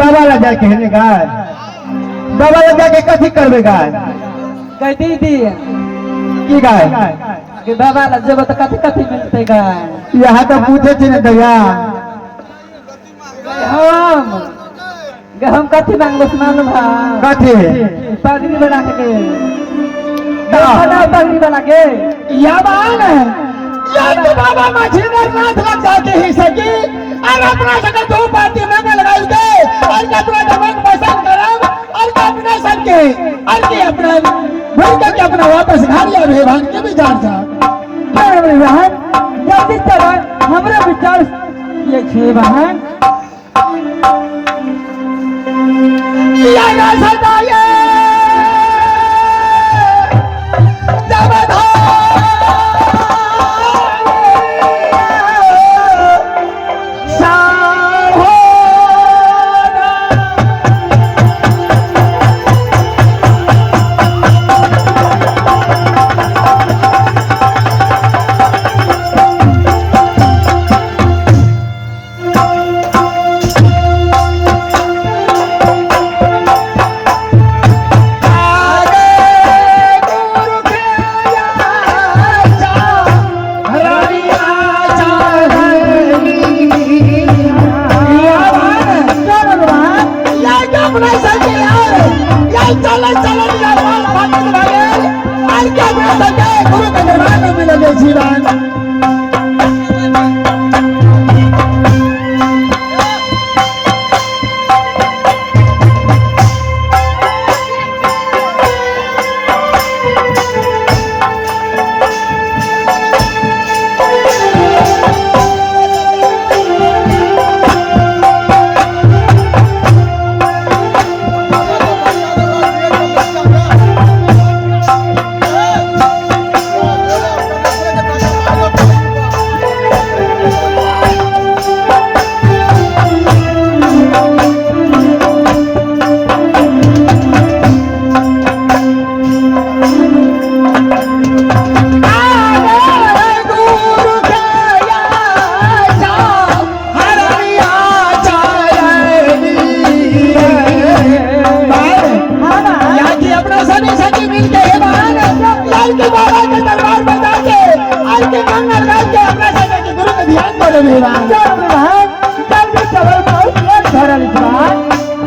बाबा लगा कहने गाय बाबा लगा के कथी करबे गाय कहती थी की गाय कि बाबा लग जब तो कथी कथी मिलते गाय यहाँ तो पूछे थी न दया हम कथी मांगबो सुनानु भा कथी पगड़ी बना के बना पगड़ी बना के याबान या तो बाबा मछीनर नाथ लग जाके ही सकी और अपना सके दो पार्टी में लगाई दे और अपना जवान पसंद करब और अपना सबके और के अपना भूल के अपना वापस घर आ रहे भान के विचार था अरे बहन जल्दी चलो हमरा विचार ये छे बहन या ना सदाए जब मिल के हे बहन लाल के बाबा के दरबार में जाके आज के मंगल गाय के अपना सके के गुरु के ध्यान करे हे बहन चल बहन जल्दी चलो बहुत लेट भरल बा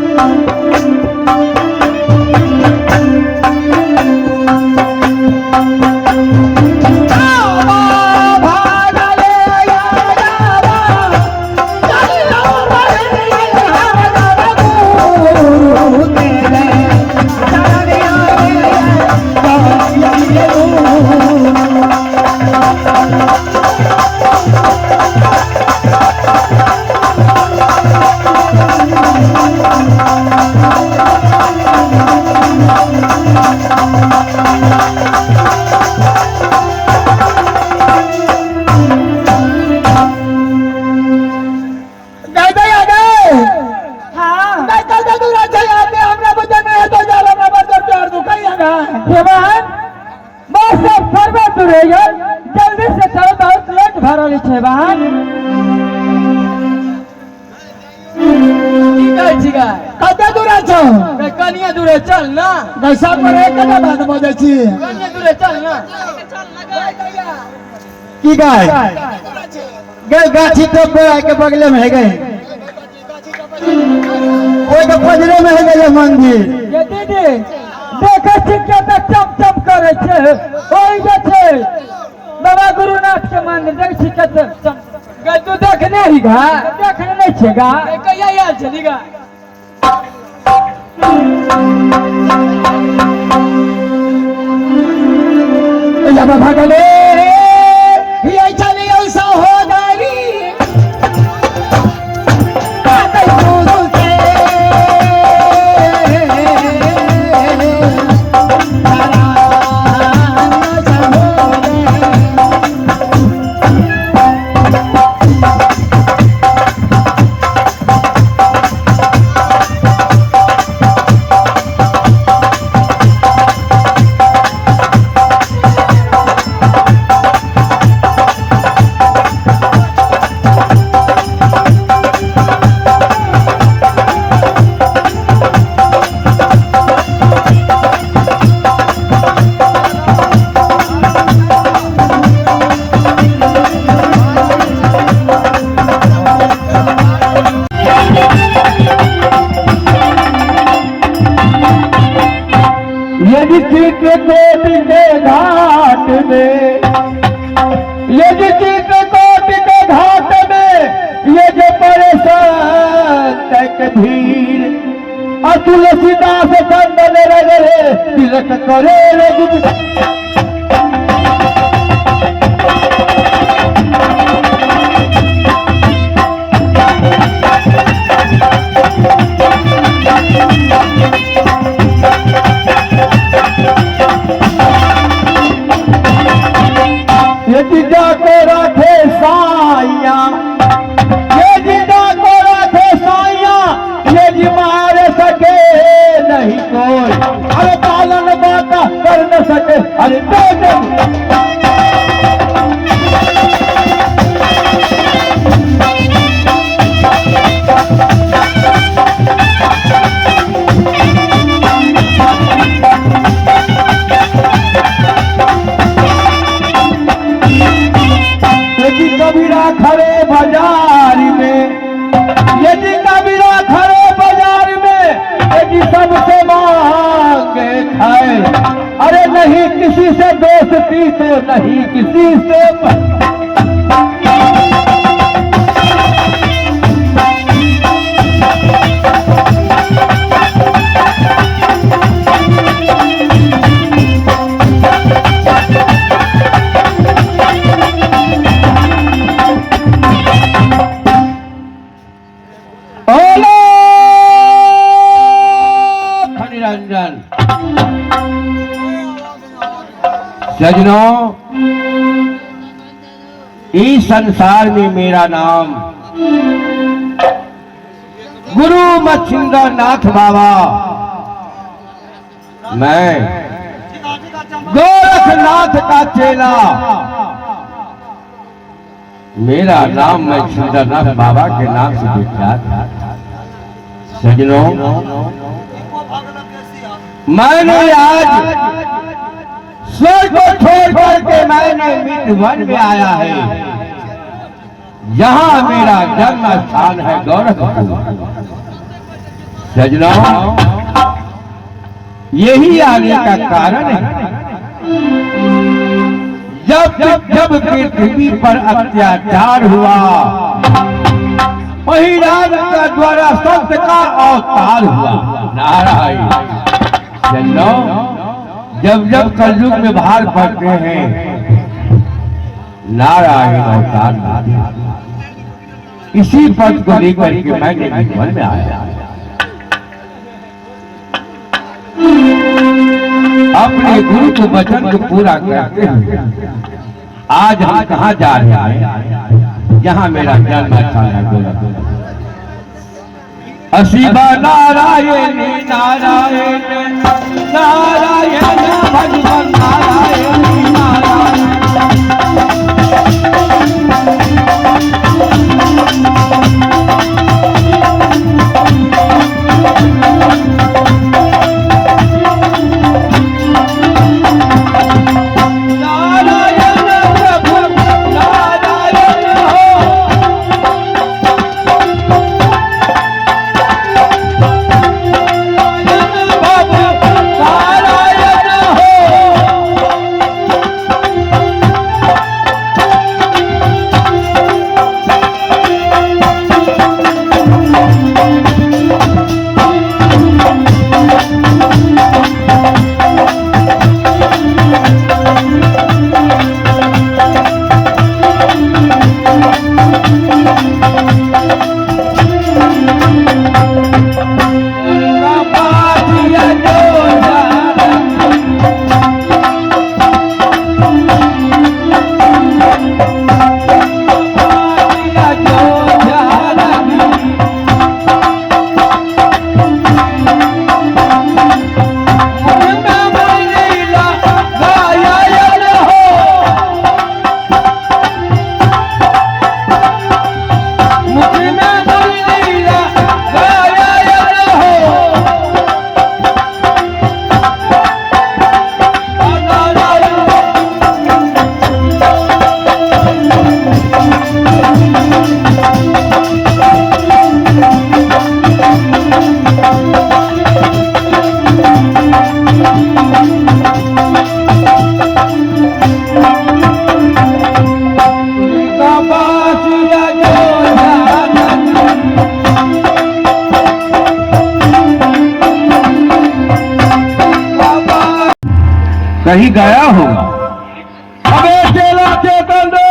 जल्दी से चलो बहुत लेट भरल छे बहन की कहै छी गा कते दूर छौ कनिया दूरे चल ना गैसा पर एक कटा बात बजै छी कनिया दूरे चल ना की गाय गए गाछी तो पेड़ के बगले में है गए ओए के पजरे में है गए मंदिर ये दीदी देखे छी के त चम चम करे छे ओई जे छे बाबा गुरुनाथ के मंदिर देख छी के चम गे तू देखने ही गा देखने नहीं छे गा कहिया याद चली गा या भगले ये चली ऐसा हो गई चित्रकूट के घाट में ये जो चित्रकूट के घाट में ये जो परेशान तक धीर तुलसीदास चंदन रगरे तिलक करे ये जिदा को रखे साइया ये जिदा को रखे साइया ये जी मार सके नहीं कोई अरे पालन बात कर न सके अरे कबीरा खड़े बाजार में यदि कबीरा खड़े बाजार में यदि सबसे मांगे खाए अरे नहीं किसी से दोस्ती तो नहीं किसी से सजनों इस संसार में मेरा नाम गुरु मच्छिंद्र नाथ बाबा मैं गोरखनाथ का चेला मेरा नाम मच्छिंद्र नाथ बाबा के नाम से विख्यात है। सजनों मैंने आज स्वर्ग को छोड़ करके मैंने मित्रवन में आया है। यहाँ मेरा जन्म स्थान है गौरखपुर। सजनाओं, यही आने का कारण है जब पृथ्वी पर अत्याचार हुआ, वही राम का द्वारा सत्य का अवतार हुआ। नारायण सजनाओं, जब कलयुग में भार पड़ते हैं, नारायण अवतार इसी पद को लेकर के मैंने मन में आया। अपने गुरु के वचन को पूरा करते हुए आज हम कहाँ जा रहे हैं? यहाँ मेरा जन्म स्थान है। असीबा नारायण नारायण नारायण भगवान नारायण नारायण। कहीं गया होगा। अबे चेला चेतन दो।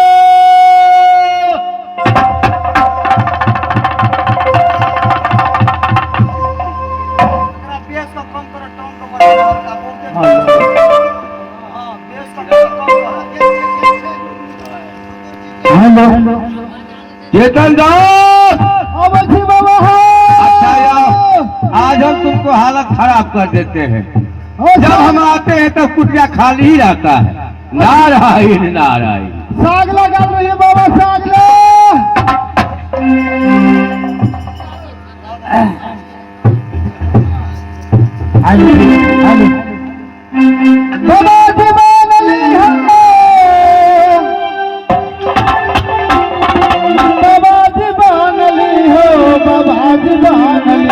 चेतन दास, बाबा अच्छा आज हम तुमको हालत खराब कर देते हैं। जब हम आते हैं तो कुटिया खाली ही रहता है। नारायण नारायण। सागला कर रही है बाबा, सागला। बाबा दीवान अली है, बाबा दीवान अली हो, बाबा दीवान अली।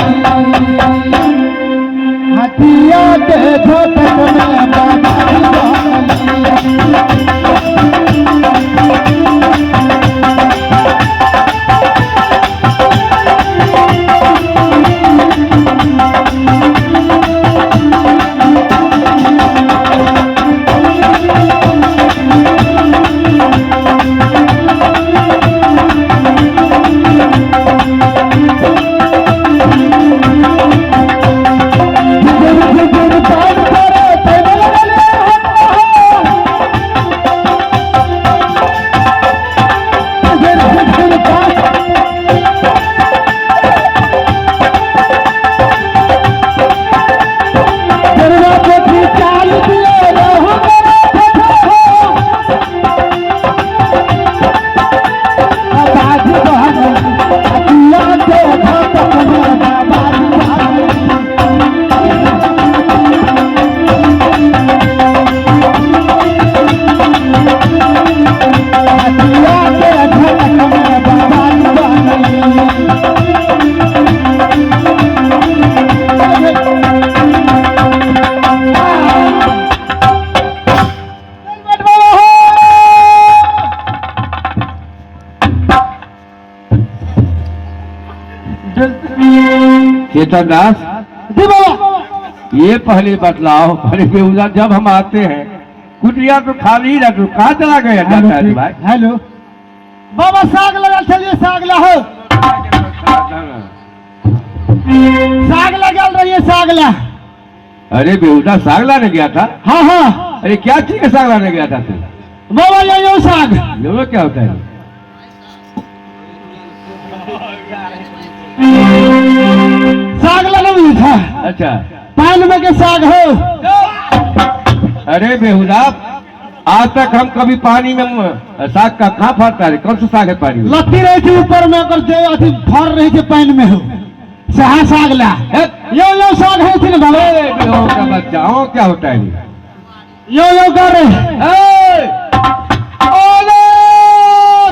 हटिया के धोतक में बाबा दीवान अली। चीतरदास, जी बाबा। ये पहले बतलाओ, पहले बेहुदा जब हम आते हैं कुटिया तो खाली रह, तो कहाँ चला गया जाता है भाई? हेलो बाबा, साग लगा चलिए, साग लाओ, साग लगा रही है, साग ला। अरे बेहुदा साग लाने गया था? हाँ हाँ अरे क्या चीज का साग लाने गया था तू? बाबा, ये साग। ये क्या होता है? साग लाना भी था। अच्छा, पान में के साग हो। अरे बेहुदा, आज तक हम कभी पानी में साग का कहाँ फरता है? कौन सा साग है पानी में? लत्ती रही थी ऊपर में, अगर जो अथी फर रही थी पानी में हो, सहा साग ला। यो साग है थी ना बाबा। बेहो का बच्चा, हो क्या होता है ये? यो कर रहे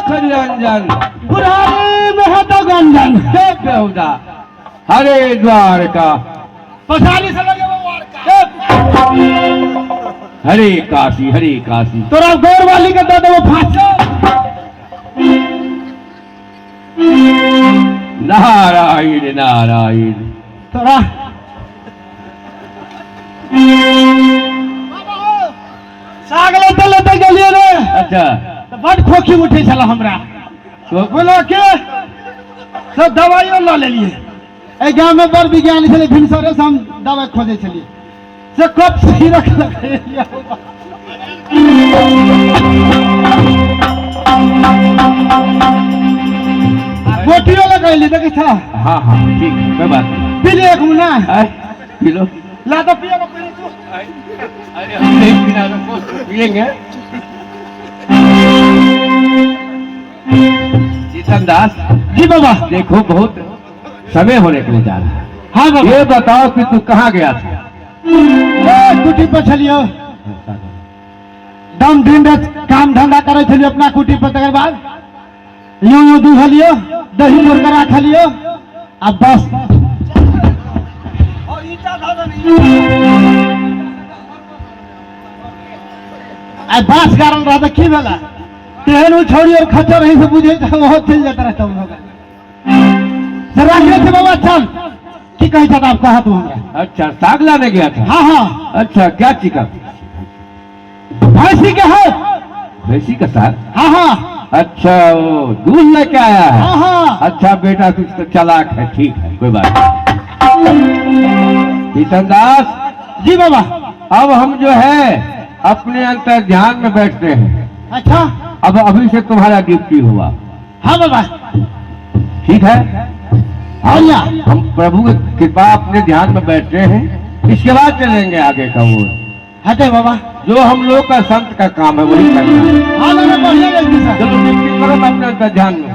खरियांजन बुढ़ारी में है तो गंजन। बेहुदा, हरे द्वारका, पछाड़ी से लगे वो वार का। हरे काशी, हरे काशी। तोरा गौर वाली के दे वो फांसी। नारायण नारायण। तोरा साग लेते लेते गलिए रे, अच्छा, तो बड़ खोखी उठे चला हमरा। तो बोलो के सब दवाइयों ला ले लिए। ए गांव में बड़ विज्ञान चले, भिनसरे से हम दवाई खोजे चलिए, से कब सही रख लगे। गोटियों लगैली देखे था। हाँ हाँ ठीक है, कोई बात नहीं। पी ले एक मुना। आए, पी लो। ला तो पियो पी ले तू। अरे हम नहीं पीना तो पिएंगे। चीतनदास जी बाबा। देखो, बहुत समय होने के लिए जा रहा है। हाँ बाबा। ये बताओ कि तू कहाँ गया था? कुटी पर चलियो, दम दिन रात काम धंधा करे चलियो अपना कुटी पर। तकर बाद यूं दूध लियो, दही मुर्गा खा लियो, अब बस। बास गारल रहा था की बेला तेहन छोड़ी और खच्चर रही से बुझे बहुत चल जाता रहता हम लोग। थे बाबा, चल की कही था आप कहा तू हमरा? अच्छा, साग लाने गया था? हाँ हाँ, अच्छा, क्या चिका? भैंसी के है। भैंसी का साग? हाँ हाँ। अच्छा, वो दूध लेके आया है? हाँ हाँ। अच्छा बेटा, तू तो चालाक है, ठीक है, कोई बात नहीं। चीतनदास जी बाबा। अब हम जो है अपने अंतर ध्यान में बैठते हैं। अच्छा, अब अभी से तुम्हारा ड्यूटी हुआ। हाँ बाबा, ठीक है? और हम प्रभु की कृपा अपने ध्यान में बैठते हैं, इसके बाद चलेंगे आगे का वो। हटे बाबा, जो हम लोग का संत का काम है वही करना है। हाँ बाबा, बढ़िया लगती सर। चलो ड्यूटी करो अपने अंतर ध्यान में।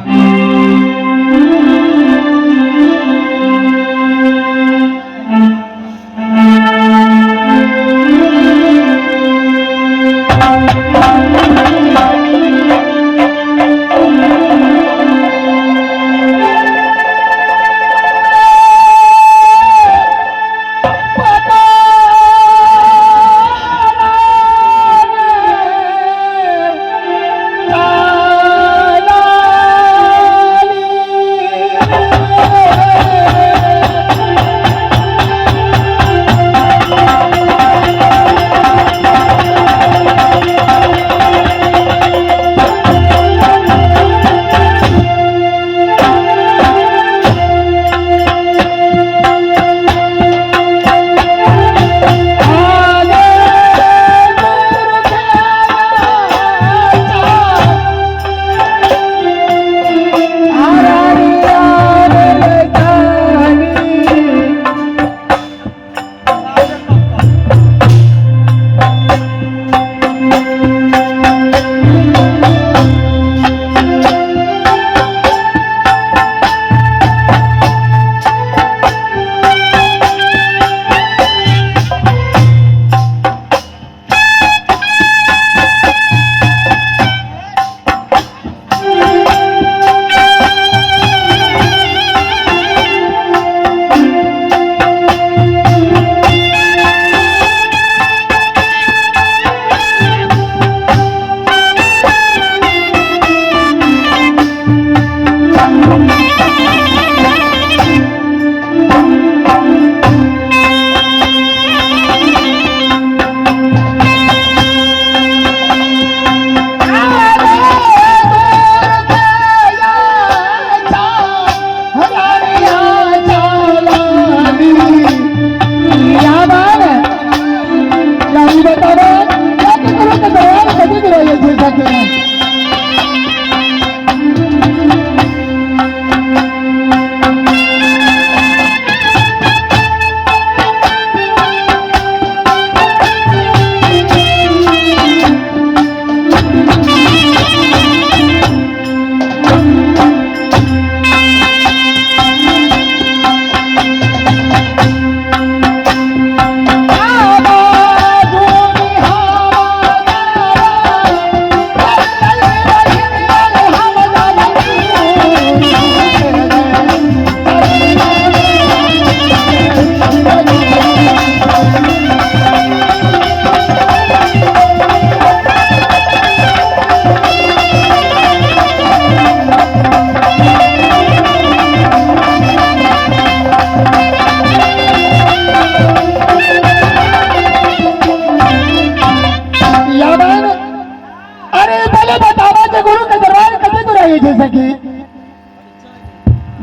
सकी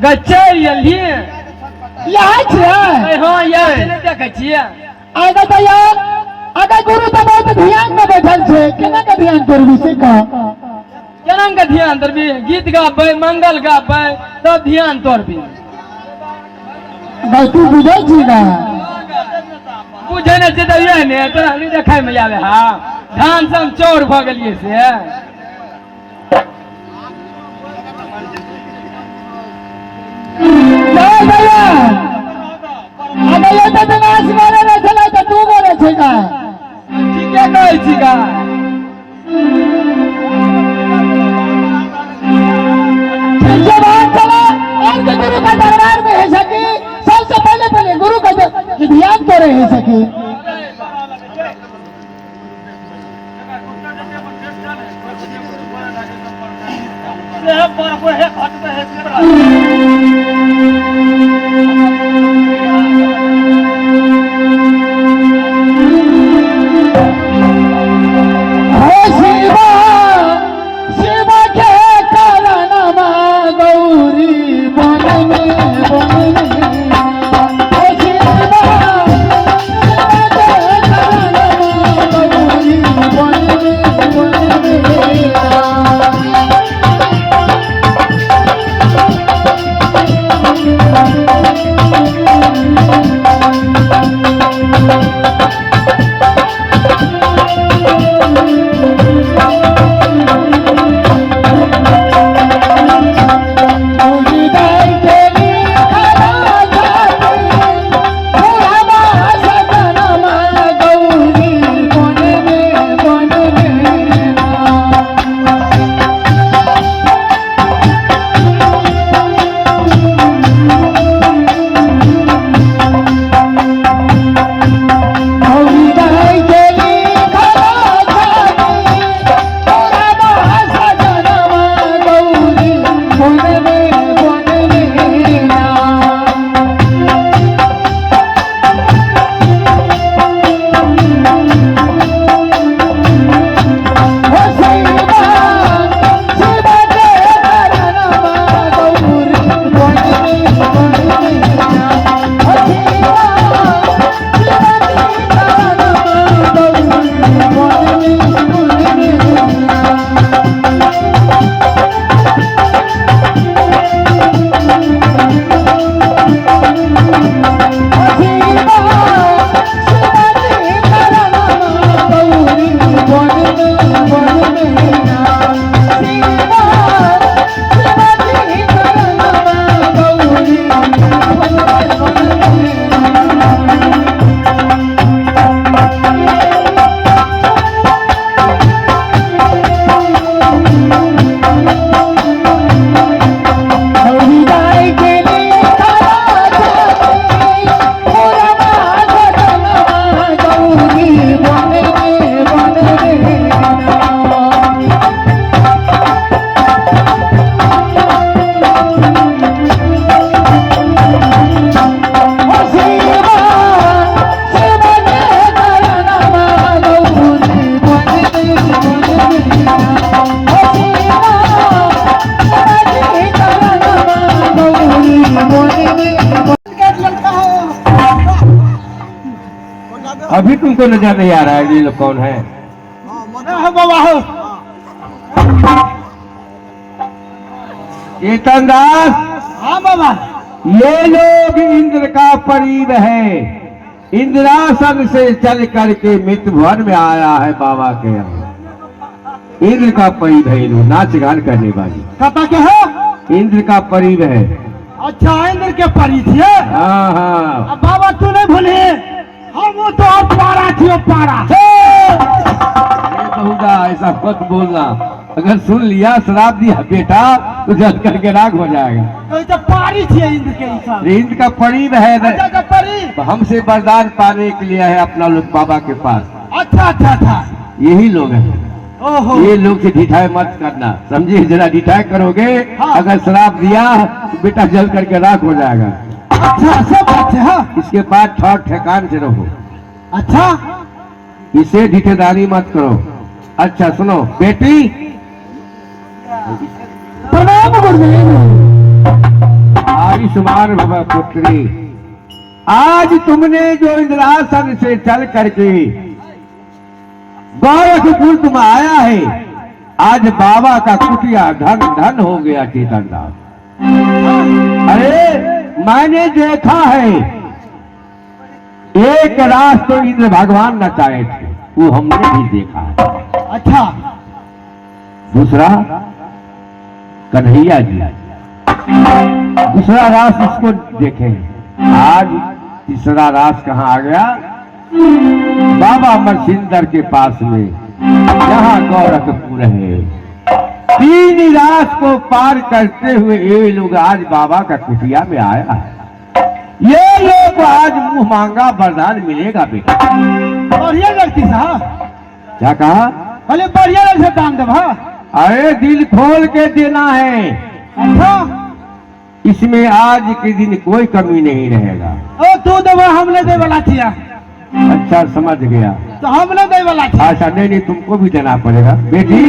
गच्चे यही यहाँ छियै हाँ ये देखे छियै आगे तो यार आगे गुरु तो बहुत ध्यान में बैठल छे केना के ध्यान करबी से का केना के ध्यान करबी गीत गाबै मंगल गाबै तब ध्यान तोरबी भाई तू बुझै छी ना बुझे ने छै त ये ने तोरा नहीं देखाय में आवे हा धान से हम चोर भ गेलिए से चल भैया अबे ये तो नाच मारे ना चला तो तू बोले छे का ठीके कहै छी का जवान चला और के गुरु का दरबार में है सकी सबसे पहले गुरु का ध्यान तो रहे सकी अभी तुमको नजर नहीं आ रहा है ये लोग कौन है चेतन दास हाँ बाबा ये लोग इंद्र का परीब है इंद्रासन से चल करके मृत्यु भवन में आया है बाबा के यहाँ इंद्र का परीब है ये लोग नाच गान करने वाली कता के है इंद्र का परीब है अच्छा इंद्र के परी थे हाँ हाँ अब बाबा तू नहीं भूले हम वो तो और पारा थी पारा बहुदा ऐसा मत बोलना अगर सुन लिया शराब दिया बेटा तो जल करके राग हो जाएगा तो पारी थी इंद्र के हिसाब इंद्र का परीब है अच्छा परी तो हमसे वरदान पाने के लिए है अपना लोग बाबा के पास अच्छा अच्छा अच्छा यही लोग हैं ओहो ये लोग से ढिठाई मत करना समझे जरा ढिठाई करोगे हाँ। अगर शराब दिया तो बेटा जल करके राख हो जाएगा अच्छा सब अच्छा हाँ इसके बाद ठौर ठेकान से रहो अच्छा इसे ढिठेदारी मत करो अच्छा सुनो बेटी प्रणाम प्रणाम गुरुदेव। आयुष्मान भव पुत्री, आज तुमने जो इंद्रासन से चल करके गोरखपुर तुम आया है, आज बाबा का कुटिया धन धन हो गया चेतन दास। अरे मैंने देखा है, एक रात तो इंद्र भगवान नचाए थे, वो हमने भी देखा है। अच्छा, दूसरा कन्हैया जी, दूसरा रास इसको देखे। आज तीसरा रास कहाँ आ गया? बाबा मरसिंदर के पास में, यहाँ गोरखपुर है। 3 रास को पार करते हुए ये लोग आज बाबा का कुटिया में आया है। ये लोग आज मुंह मांगा वरदान मिलेगा बेटा। बढ़िया व्यक्ति साहब, क्या कहा? भले बढ़िया से दान दे भा। अरे दिल खोल के देना है, अच्छा, इसमें आज के दिन कोई कमी नहीं रहेगा। ओ तू देवा, हमने दे वाला थिया। अच्छा समझ गया। तो हमने दे वाला थिया। अच्छा नहीं नहीं, तुमको भी देना पड़ेगा बेटी।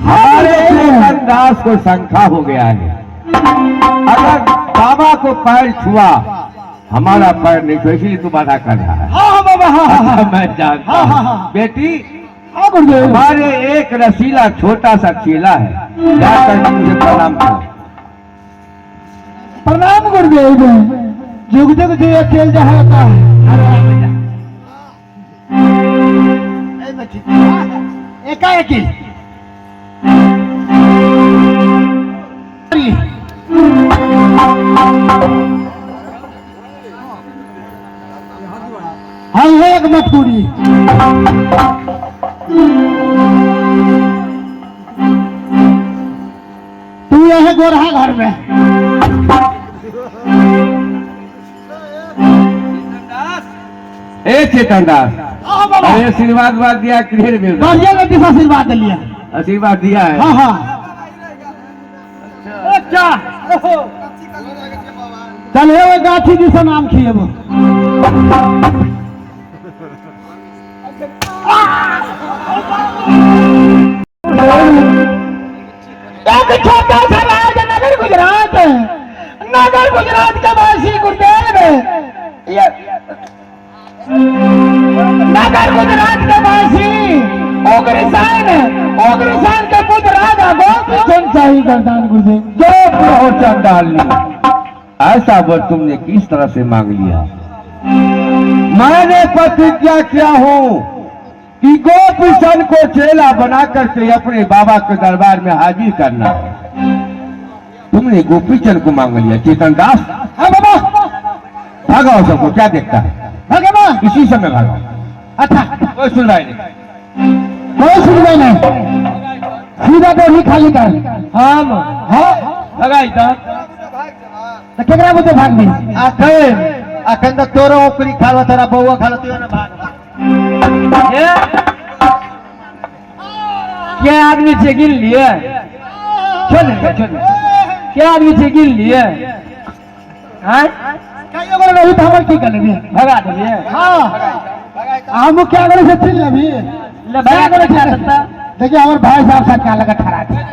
हमारे चेतन दास को शंका हो गया है, अगर बाबा को पैर छुआ, हमारा पैर नहीं छुआ, इसलिए तू बाधा कर रहा है। हाँ बाबा, हाँ मैं जानता हाँ, हूँ। हाँ, हाँ। बेटी, हाँ गुरुदेव। हमारे एक रसीला छोटा सा चेला है, जाकर के मुझे प्रणाम करो। प्रणाम गुरुदेव। जुग जुग जी अकेल जहाँ का एकाएकी हम है एक मटकुरी। तू यह गोरहा घर में। ए चेतन दास, हाँ बाबा, अरे आशीर्वाद बात दिया, ढेर मिल रहा है। बढ़िया व्यक्ति से आशीर्वाद लिया। आशीर्वाद दिया है। हाँ हाँ, अच्छा, चल हे वो गाठी जी से नाम खिए वो। एक छोटा सा राज्य नगर गुजरात, नगर गुजरात के वासी गुरुदेव, ये नगर गुजरात के वासी उग्रसेन के पुत्र राजा गोपीचंद शाही गर्दान गुरुदेव। जो प्रहो चंडाली, ऐसा वर तुमने किस तरह से मांग लिया? मैंने प्रतिज्ञा किया हूँ कि गोपीचंद को चेला बना करके अपने बाबा के दरबार में हाजिर करना है। तुमने गोपीचंद को मांग लिया। चेतन दास, हाँ बाबा, भागाओ सबको, क्या देखता है? भगवान इसी समय भागाओ। अच्छा, कोई सुनवाई नहीं। कोई सुनवाई नहीं, सीधा बोली खाली कर। हम हाँ लगाई तो केकरा बोलते भाग भी अखन तक तोरो ओकरी खालो, तेरा बउआ खालो, तू ना भाग। क्या आदमी से गिन लिए? क्या आदमी से गिन लिए? कहीं अगर नहीं तो हम की कर लेंगे। भगा दिए। हाँ, हम क्या करे से चिल्ला भी भगा करे क्या सकता? देखिए हमारे भाई साहब साथ क्या लगा ठहरा थे।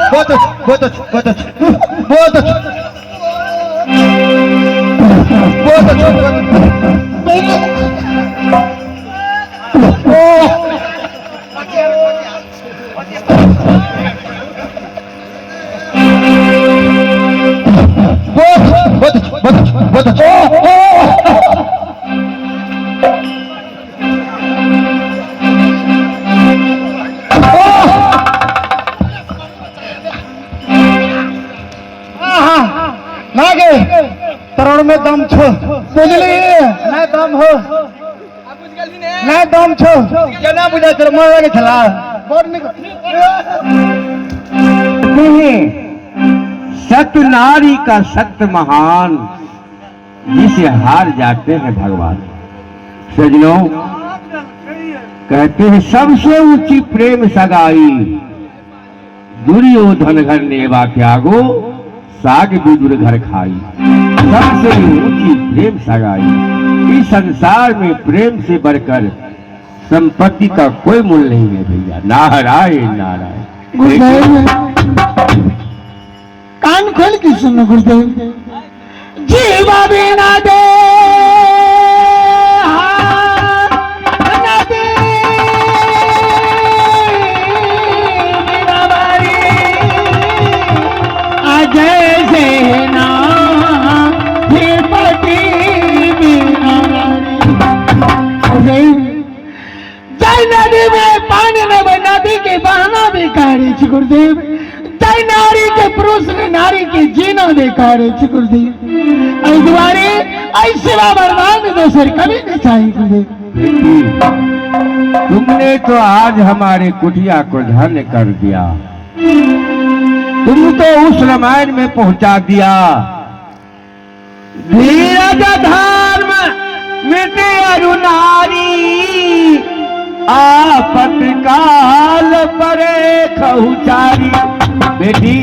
बहुत अच्छा। तरण में दम छो, बुझली नहीं दम हो, नहीं दम छो, केना बुझा तेरे मन लगे छला? नहीं, सत्य नारी का सत्य महान, जिसे हार जाते हैं भगवान। सजनों, कहते हैं सबसे ऊंची प्रेम सगाई, दुर्योधन घर नेवा त्यागो, साग विदुर घर खाई। सबसे ऊंची प्रेम सगाई। इस संसार में प्रेम से बढ़कर संपत्ति का कोई मूल्य नहीं है भैया। नारायण नारायण। गुरुदेव कान खोल के सुनो गुरुदेव। जीवा बिना दे जैसे ना फिर पति बिना जय नदी में पानी में नदी के बहाना बेकार है गुरुदेव। जय नारी के पुरुष ने नारी के जीना बेकार है गुरुदेव। इस द्वारे ऐसे वरदान दोसर कभी नहीं चाहिए गुरुदेव। तुमने तो आज हमारे कुटिया को धन्य कर दिया। तुम तो उस रामायण में पहुंचा दिया। धीरज धर्म मिटे अरु नारी, आपत काल परे खहुचारी। बेटी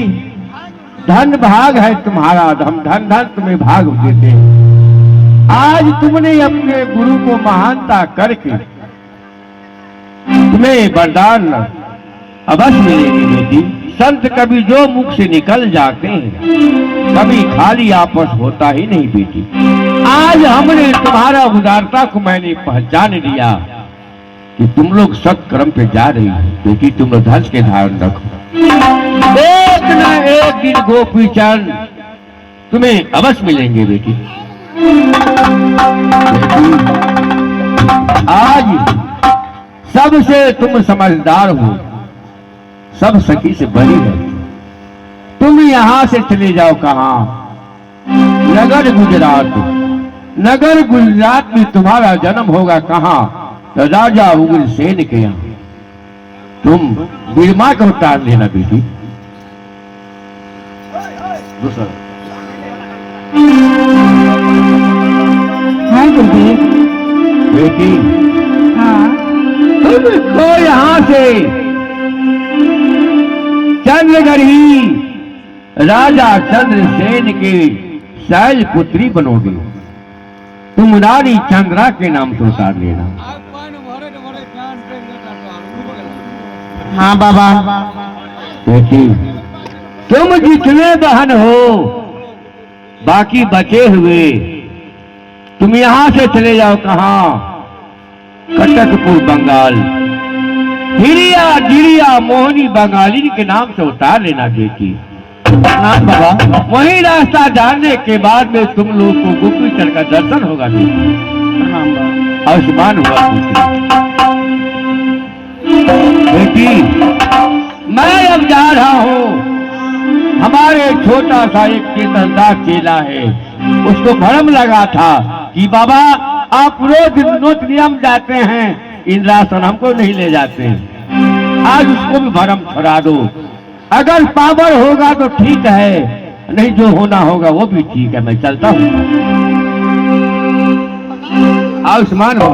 धन भाग है तुम्हारा, हम धन धन तुम्हें भाग देते हैं। आज तुमने अपने गुरु को महानता करके तुम्हें वरदान अवश्य मिलेगी बेटी। संत कभी जो मुख से निकल जाते हैं कभी खाली आपस होता ही नहीं बेटी। आज हमने तुम्हारा उदारता को मैंने पहचान लिया कि तुम लोग सत्कर्म पे जा रही हो बेटी। तुम लोग धर्म के धारण रखो। एक न एक दिन गोपी चंद तुम्हें अवश्य मिलेंगे बेटी। आज सबसे तुम समझदार हो, सब सखी से बड़ी है। तुम यहां से चले जाओ कहां? नगर गुजरात। नगर गुजरात में तुम्हारा जन्म होगा कहां? तो राजा उग्रसेन के यहां। तुम बीरमा को उतार लेना बेटी। दूसरा हाँ गुरुदेव। बेटी हाँ तुमको यहां से चंद्रगढ़ी राजा चंद्रसेन के शैल पुत्री बनोगे। तुम रानी चंद्रा के नाम से उतार लेना। हाँ बाबा। बेटी तुम जितने बहन हो बाकी बचे हुए तुम यहां से चले जाओ कहां? कटकपुर बंगाल। हिरिया गिरिया मोहनी बंगाली के नाम से उतार लेना बेटी। नाम बाबा। वही रास्ता जानने के बाद में तुम लोग को गोपीचंद का दर्शन होगा बेटी। आयुष्मान हुआ बेटी। मैं अब जा रहा हूँ। हमारे छोटा सा एक चेतनदार चेला है, उसको भ्रम लगा था कि बाबा आप रोज नोट नियम जाते हैं, इंद्रासन हमको नहीं ले जाते हैं। आज उसको भी भ्रम छुड़ा दो। अगर पावर होगा तो ठीक है, नहीं जो होना होगा वो भी ठीक है। मैं चलता हूँ। आयुष्मान हो।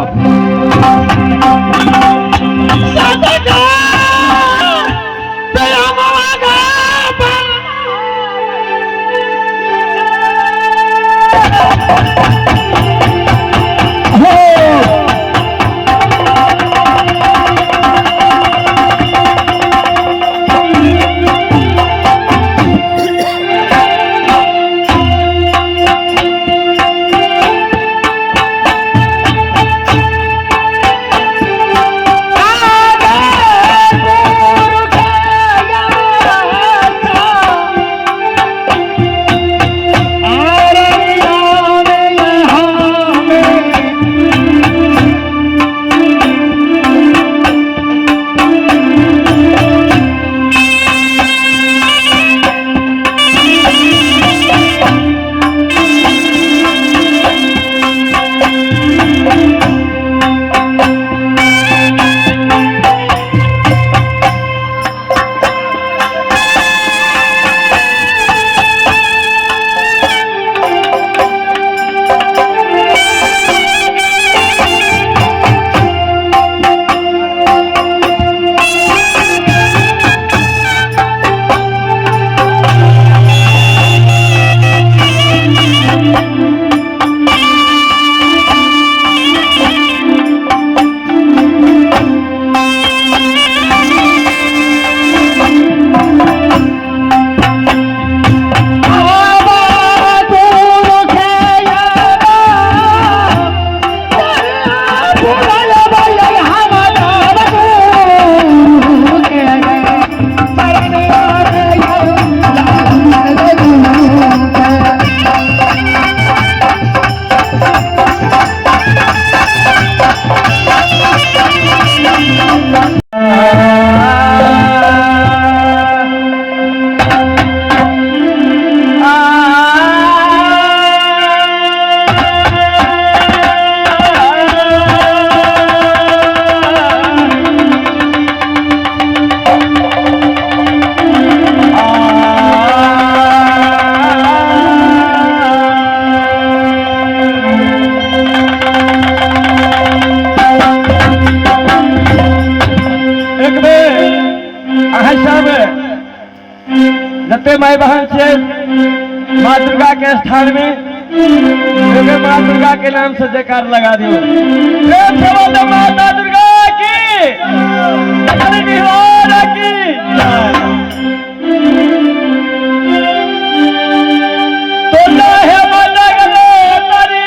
छोटे माई बहन से माँ दुर्गा के स्थान में क्योंकि माँ दुर्गा के नाम से जयकार लगा दियो। प्रेम से बोलो माता दुर्गा की, लक्ष्मी निवार की। तो है माता गले तारी,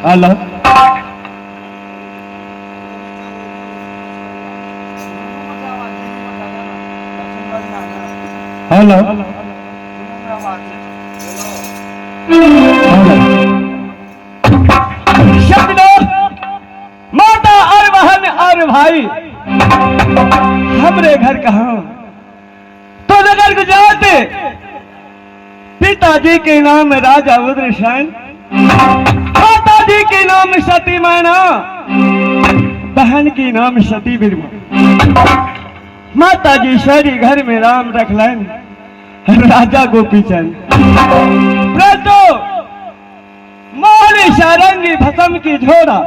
हेलो हेलो माता और बहन और भाई हमरे घर कहाँ तो नगर गुजरात पिताजी के नाम राजा उदयसेन, माताजी के नाम सती मैना, बहन की नाम सती बिरमा। माताजी शहरी घर में राम रख लेन राजा गोपीचंद, परंतु मोहनी सारंगी भसम की झोड़ा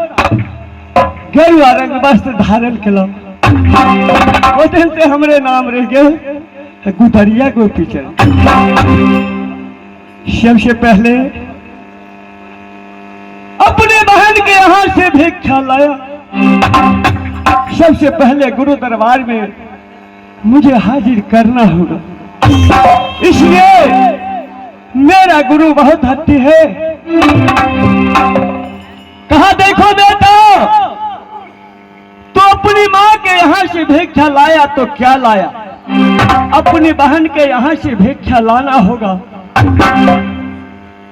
गेरुआ रंग वस्त्र धारण किलो। वो दिन से हमरे नाम रह गए गुदरिया गोपीचंद। सबसे पहले अपने बहन के यहाँ से भिक्षा लाया। सबसे पहले गुरु दरबार में मुझे हाजिर करना होगा, इसलिए मेरा गुरु बहुत हट्टी है। कहा देखो बेटा, तो अपनी माँ के यहाँ से भिक्षा लाया तो क्या लाया, अपनी बहन के यहाँ से भिक्षा लाना होगा,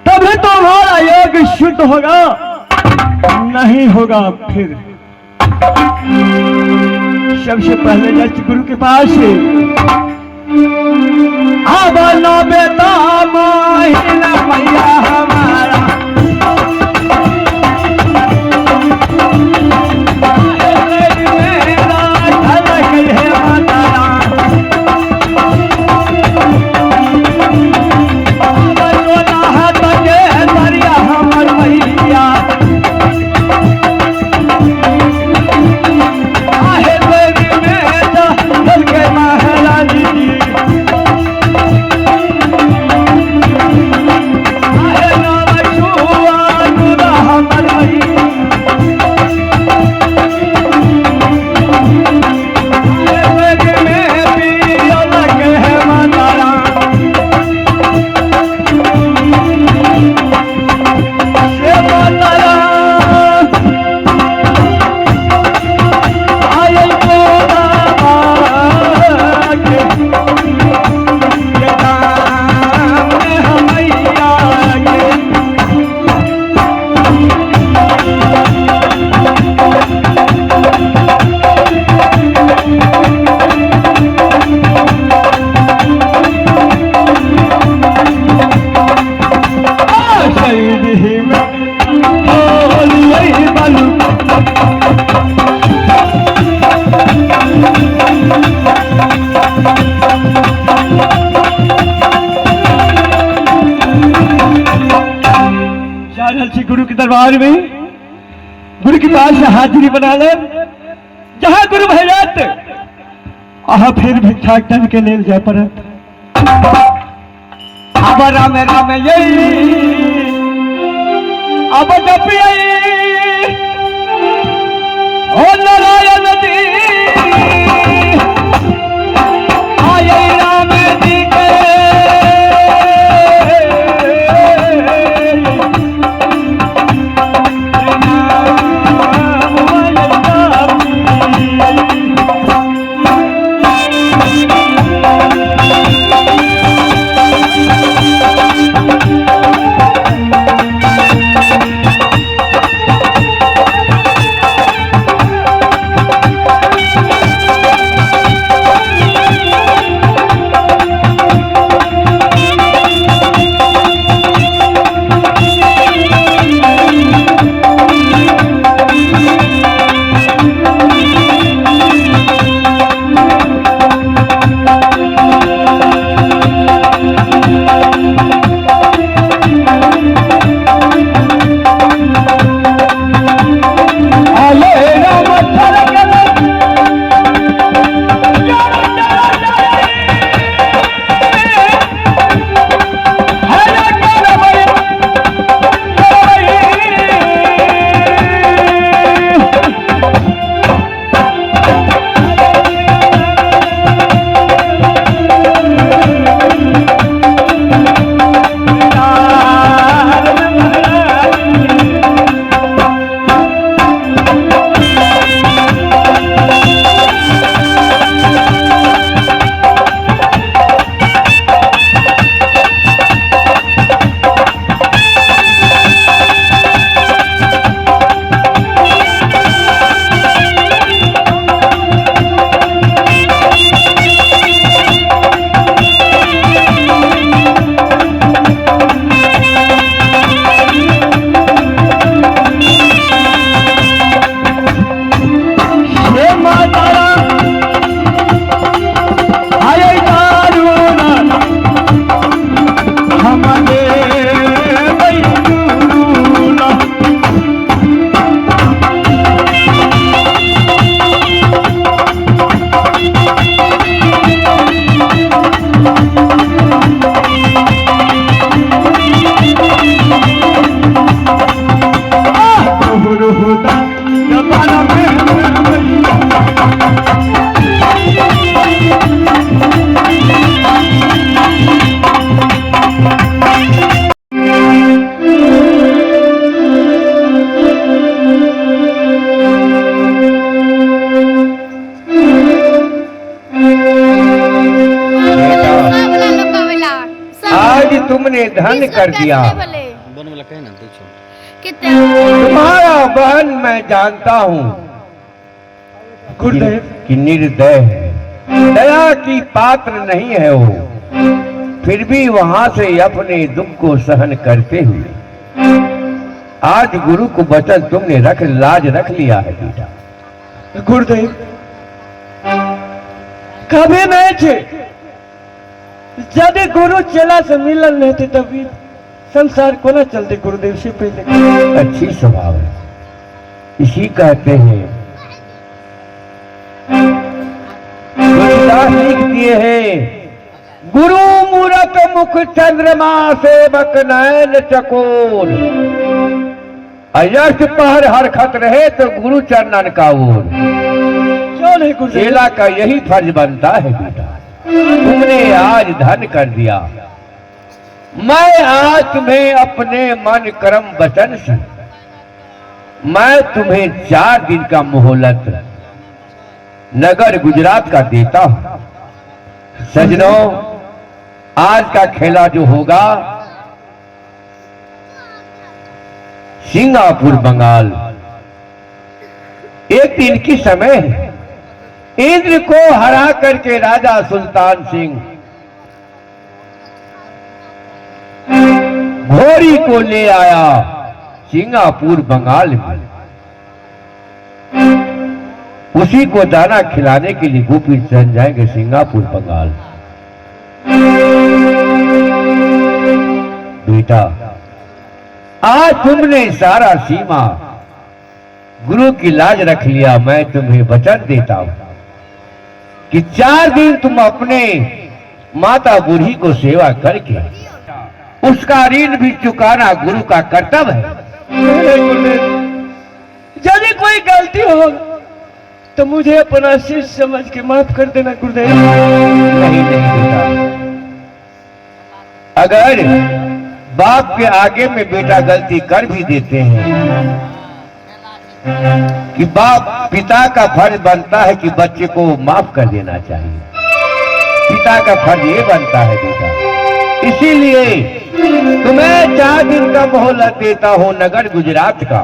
तभी तो हमारा योग शुद्ध होगा, नहीं होगा फिर। सबसे पहले जज गुरु के पास आबना बेटा माहिना मैया हमारा, दरबार में गुरु के पास हाजिरी बना ले, जहां गुरु भैरत फिर भिक्षाटन के लिए जाए पर अब राम राम यही अब जपियई ओ नारायण दी आये राम जी के तुमने धन कर दिया। तुम्हारा बहन मैं जानता हूँ कि निर्दय है, दया की पात्र नहीं है वो, फिर भी वहां से अपने दुख को सहन करते हुए आज गुरु को वचन तुमने लाज रख लिया है बेटा। गुरुदेव कभी नहीं थे, यदि गुरु चेला से मिलन नहीं थे तभी संसार को न चलते गुरुदेव से पहले। अच्छी स्वभाव है, इसी कहते हैं। तुलसीदास लिख दिए हैं, गुरु मूरत मुख चंद्रमा सेवक नयन चकोर, अयश पहर हर खत रहे तो गुरु चरणन का ओर। क्यों नहीं गुरुदेव? चेला का यही फर्ज बनता है बेटा। तुमने आज धन कर दिया, मैं आज तुम्हें अपने मन कर्म वचन से मैं तुम्हें 4 दिन का मोहलत नगर गुजरात का देता हूं। सजनों, आज का खेला जो होगा सिंगापुर बंगाल, एक दिन की समय है। इंद्र को हरा करके राजा सुल्तान सिंह घोड़ी को ले आया सिंगापुर बंगाल में। उसी को दाना खिलाने के लिए गोपी चंद जाएंगे सिंगापुर बंगाल। बेटा आज तुमने सारा सीमा गुरु की लाज रख लिया। मैं तुम्हें वचन देता हूं कि 4 दिन तुम अपने माता बूढ़ी को सेवा करके उसका ऋण भी चुकाना गुरु का कर्तव्य है। यदि कोई गलती हो तो मुझे अपना शिष्य समझ के माफ कर देना गुरुदेव। नहीं बेटा, अगर बाप के आगे में बेटा गलती कर भी देते हैं कि बाप पिता का फर्ज बनता है कि बच्चे को माफ कर देना चाहिए। पिता का फर्ज ये बनता है बेटा। इसीलिए तुम्हें 4 दिन का मोहलत देता हूं नगर गुजरात का।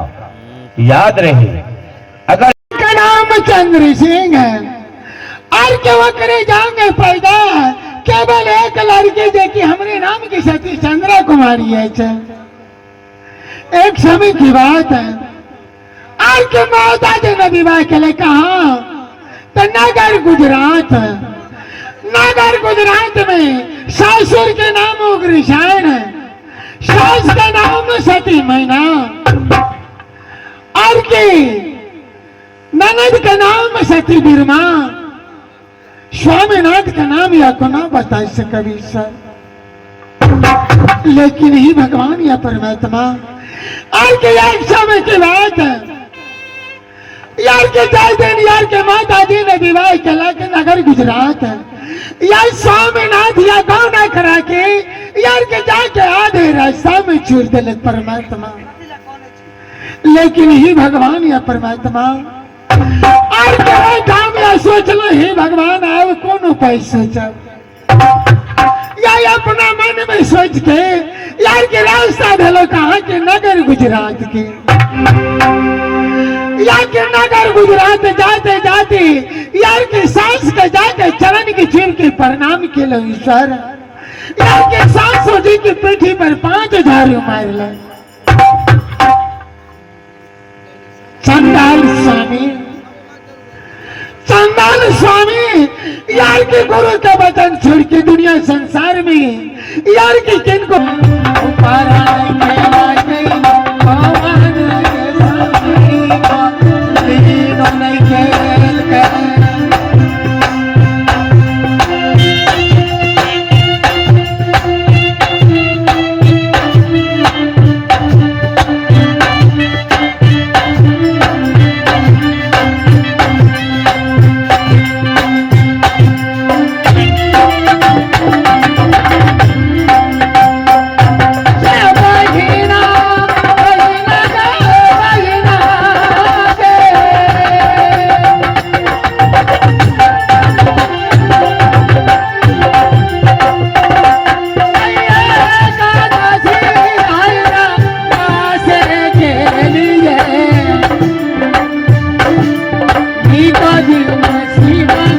याद रहे, अगर का नाम चंद्र सिंह है और के वो करे जाएंगे पैदा केवल एक लड़की जो कि हमारे नाम की सती चंद्रा कुमारी है। एक समय की बात है और के माता जी ने विवाह के लिए कहा तो नगर गुजरात है। नगर गुजरात में सासुर के नाम उग्रसेन है, सास का नाम सती मैना और की ननद का नाम सती बिरमा, स्वामीनाथ का नाम या को ना बता कभी सर। लेकिन ही भगवान या परमात्मा और के एक समय की बात है यार के 4 दिन यार के माता जी ने विवाह किया के नगर गुजरात है। यार स्वामीनाथ या गाँव ना करा के यार के जाके आधे रास्ता में छोड़ दिले परमात्मा। लेकिन ही भगवान या परमात्मा और क्या काम या सोच लो ही भगवान आए कौन उपाय सोचा या अपना मन में सोच के यार के रास्ता भेलो कहा के नगर गुजरात के यार के नगर गुजरात जाते जाते यार के सास के जाके चरण की छीन के प्रणाम के लो ईश्वर। यार के सासू जी की पीठी पर 5000 मार ले। चंडाल स्वामी, चंडाल स्वामी यार के गुरु का वचन छोड़ के दुनिया संसार में यार के किन को Shiva